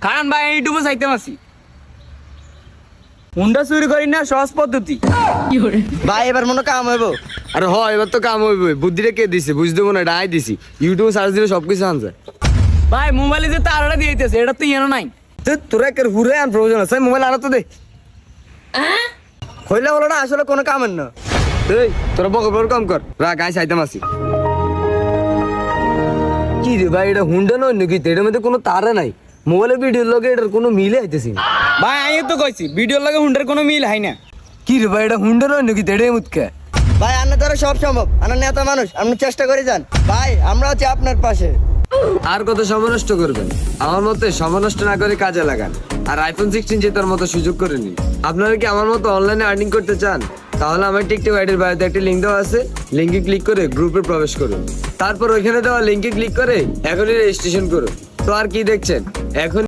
কারণ ভাই ইউটিউবে চাইতে মাসি হুন্ডা চুরি করি না সহজ পদ্ধতি। ভাই এবার মনে কাম হইব। আরে এবার তো কাম হইব, বুদ্ধিটা কে দিছে বুঝতে মনে ডাই দিছি, ইউটিউবে সার্চ দিলে সবকিছু আনছে। ভাই মোবাইলে যে তারটা দিয়ে দিতেছে এটা তো ইয়েনো নাই। তোরা একের হুরে আন প্রয়োজন আছে, মোবাইল আনো তো দে। হইলে হলো না, আসলে কোনো কামের না। এই তোরা বকর কম কর, রাখ আই চাইতাম আসি। কি রে ভাই, এটা হুন্ডা নয় নাকি? এটার মধ্যে কোনো তারা নাই, মোবাইলের ভিডিওর লগে এটার কোনো মিলে আইতেছি না। ভাই আমি তো কইছি ভিডিওর লাগে হুন্ডার কোনো মিল হয় না। কি রে ভাই, এটা হুন্ডা নয় নাকি? এটাই মুতকে ভাই আপনার দ্বারা সব সম্ভব, আপনার নেতা মানুষ, আপনি চেষ্টা করে যান ভাই, আমরা আছি আপনার পাশে। আর কত সময় নষ্ট করবেন? আমার মতে সময় নষ্ট না করে কাজে লাগান, আর আইফোন 16 জেতার মতো সুযোগ করে নিন। আপনারা কি আমার মতো অনলাইনে আর্নিং করতে চান? তাহলে আমার টিকটক আইডির বায়োতে একটা লিঙ্ক দেওয়া আছে, লিঙ্কে ক্লিক করে গ্রুপে প্রবেশ করুন। তারপর ওইখানে দেওয়া লিঙ্কে ক্লিক করে এখনই রেজিস্ট্রেশন করুন। তো আর কি দেখছেন, এখন